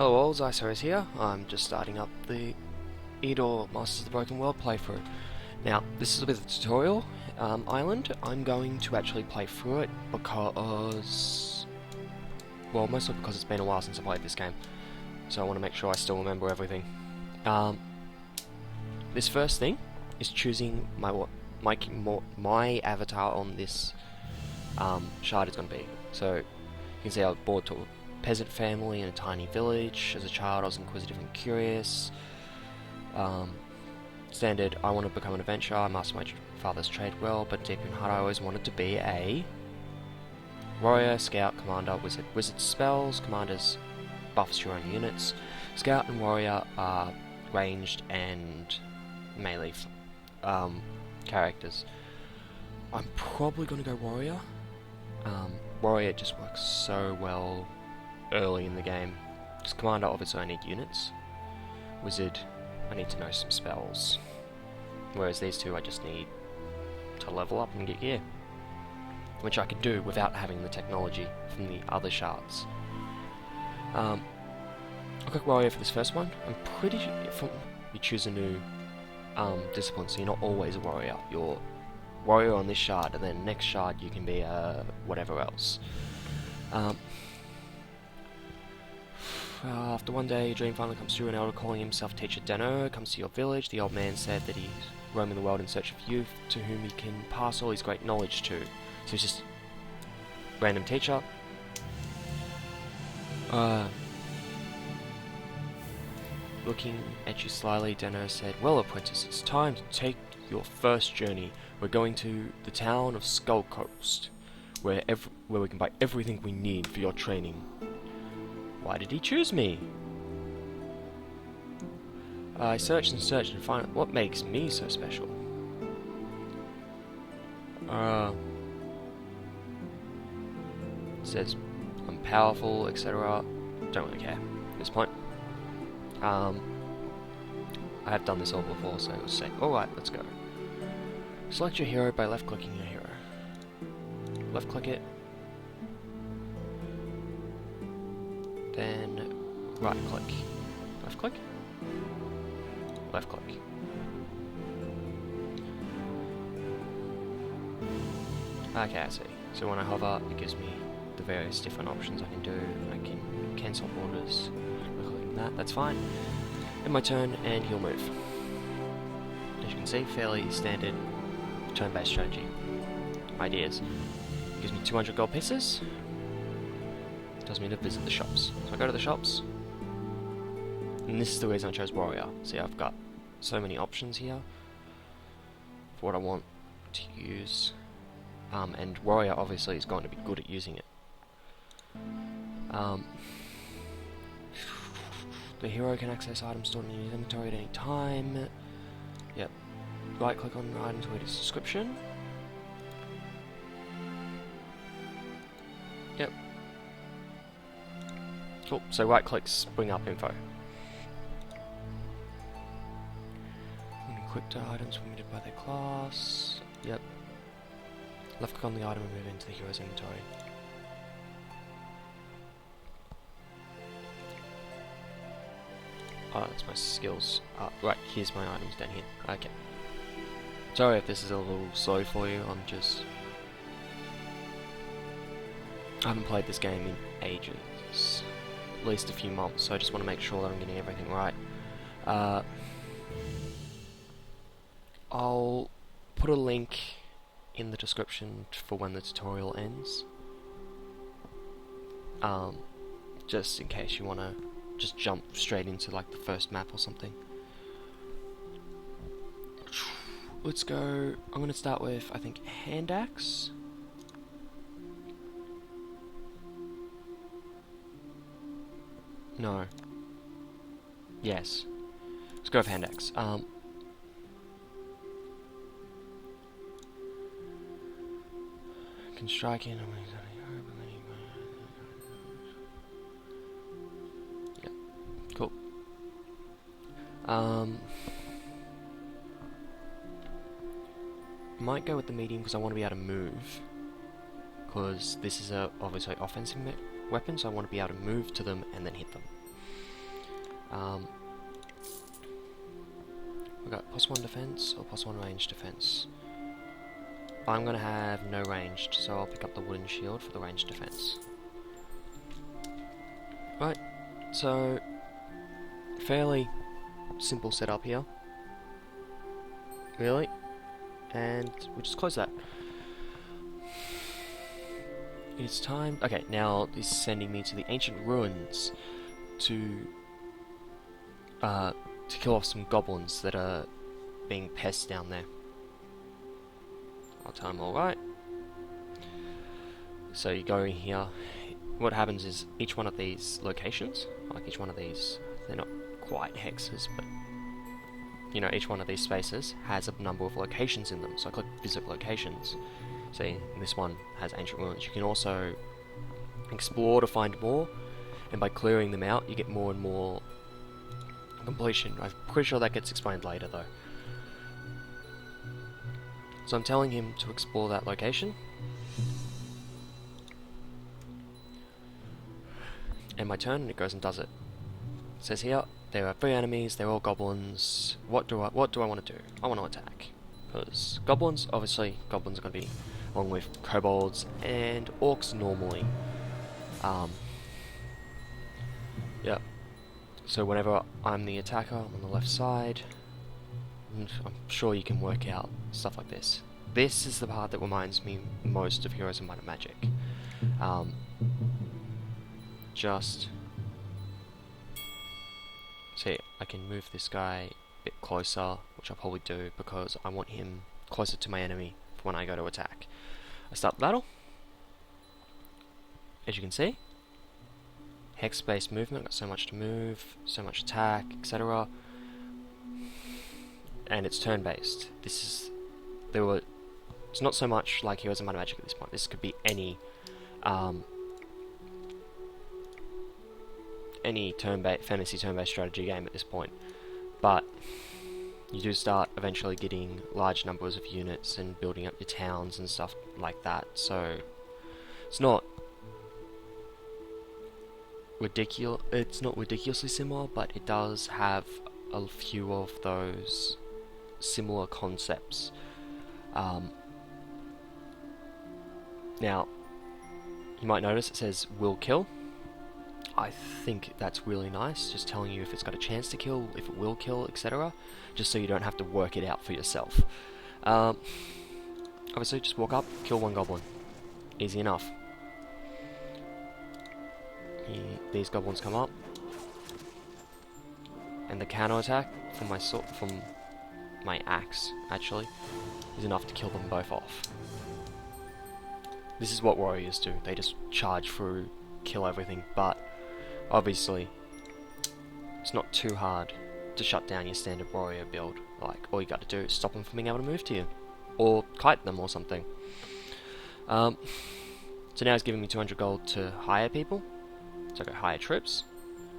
Hello all, Xyceres here. I'm just starting up the Eador Masters of the Broken World playthrough. Now, this is a bit of a tutorial island. I'm going to actually play through it because... well, mostly because it's been a while since I played this game. So I want to make sure I still remember everything. This first thing is choosing my avatar on this shard is going to be. So, you can see I was born to a peasant family in a tiny village. As a child I was inquisitive and curious. Standard, I want to become an adventurer. I master my father's trade well, but deep in heart I always wanted to be a warrior, scout, commander, wizard. Wizard spells, commanders buffs your own units. Scout and warrior are ranged and melee characters. I'm probably going to go warrior. Warrior just works so well early in the game. Because commander, obviously I need units. Wizard, I need to know some spells. Whereas these two I just need to level up and get gear. Which I could do without having the technology from the other shards. I'll click warrior for this first one. I'm pretty sure you choose a new discipline, so you're not always a warrior. You're warrior on this shard, and then next shard you can be whatever else. After one day, a dream finally comes true. An elder calling himself Teacher Dano comes to your village. The old man said that he's roaming the world in search of youth to whom he can pass all his great knowledge to. So he's just random teacher. Looking at you slyly, Dano said, "Well, apprentice, it's time to take your first journey. We're going to the town of Skull Coast, where we can buy everything we need for your training." Why did he choose me? I searched and searched and find out what makes me so special. It says I'm powerful, etc. Don't really care at this point. I have done this all before, so let's say, alright, let's go. Select your hero by left-clicking your hero. Left-click it. Then right-click. Left-click? Left-click. Okay, I see. So when I hover, it gives me the various different options I can do. I can cancel orders. That's fine. In my turn, and he'll move. As you can see, fairly standard turn-based strategy. Ideas. Gives me 200 gold pieces. Tells me to visit the shops. So I go to the shops. And this is the reason I chose warrior. See, I've got so many options here for what I want to use. And warrior obviously is going to be good at using it. The hero can access items stored in his inventory at any time. Yep. Right click on the item to read its description. Yep. Cool. So right clicks bring up info. Equip to items permitted by their class. Yep. Left click on the item and move into the hero's inventory. Oh, that's my skills. Right, here's my items down here. Okay. Sorry if this is a little slow for you, I haven't played this game in ages. At least a few months, so I just want to make sure that I'm getting everything right. I'll put a link in the description for when the tutorial ends. Just in case you want to just jump straight into like the first map or something. Let's go. I'm going to start with, I think, hand axe. No. Yes. Let's go with hand axe. Can strike in. Yep. Cool. Might go with the medium because I want to be able to move. Because this is a obviously offensive weapon, so I want to be able to move to them and then hit them. We got +1 defense or +1 range defense. I'm gonna have no ranged, so I'll pick up the wooden shield for the ranged defense. Right, so fairly simple setup here, really, and we'll just close that. It's time. Okay, now this is sending me to the ancient ruins to kill off some goblins that are being pests down there. I'll tell them alright. So you go in here. What happens is each one of these locations, like each one of these, they're not quite hexes, but you know, each one of these spaces has a number of locations in them. So I click visit locations. See, this one has ancient ruins. You can also explore to find more, and by clearing them out, you get more and more completion. I'm pretty sure that gets explained later, though. So I'm telling him to explore that location. And my turn, and it goes and does it. It says here, there are 3 enemies, they're all goblins. What do I want to do? I want to attack. Because goblins, obviously, goblins are going to be along with kobolds and orcs normally. Yeah. So whenever I'm the attacker, I'm on the left side. And I'm sure you can work out stuff like this. This is the part that reminds me most of Heroes of Might and Magic. Just see, I can move this guy a bit closer, which I'll probably do because I want him closer to my enemy for when I go to attack. I start the battle. As you can see, hex-based movement, got so much to move, so much attack, etc. And it's turn-based. It's not so much like Heroes of Might and Magic at this point. This could be any fantasy turn-based strategy game at this point. But you do start eventually getting large numbers of units and building up your towns and stuff like that. So it's not ridiculously similar, but it does have a few of those similar concepts. Now, you might notice it says will kill. I think that's really nice, just telling you if it's got a chance to kill, if it will kill, etc. Just so you don't have to work it out for yourself. Obviously, just walk up, kill 1 goblin. Easy enough. These goblins come up, and the counter attack from my axe actually is enough to kill them both off. This is what warriors do. They just charge through, kill everything, but obviously it's not too hard to shut down your standard warrior build. Like, all you got to do is stop them from being able to move to you, or kite them or something. So now it's giving me 200 gold to hire people. So I go hire troops.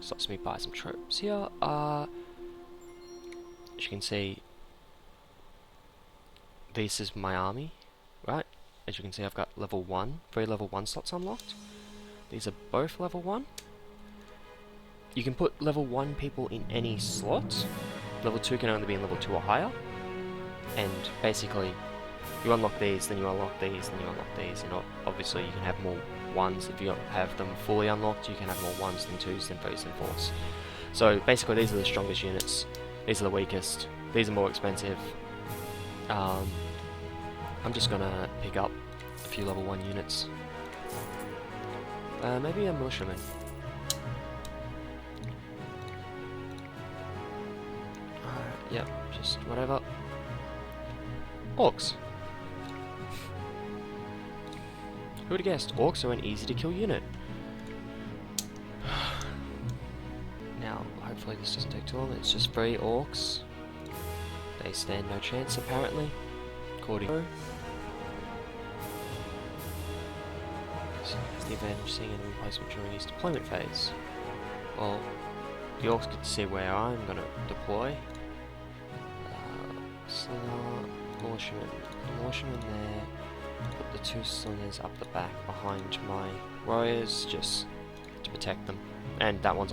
So lets me buy some troops here. As you can see, this is my army, right? As you can see, I've got level 1, 3 level 1 slots unlocked. These are both level 1. You can put level 1 people in any slot. Level 2 can only be in level 2 or higher. And basically, you unlock these, then you unlock these, then you unlock these, and obviously you can have more 1s. If you have them fully unlocked, you can have more 1s than 2s, than 3s, than 4s. So basically these are the strongest units, these are the weakest, these are more expensive. I'm just gonna pick up a few level 1 units. Maybe a militiaman. Yep, just whatever. Orcs. Who would have guessed? Orcs are an easy to kill unit. Now, hopefully this doesn't take too long. It's just 3 orcs. They stand no chance, apparently. According to... So, has the advantage of seeing enemy placement during his deployment phase. Well, the orcs get to see where I'm going to deploy. Slinger, militiaman there. Put the 2 slingers up the back behind my warriors, just to protect them. And that one's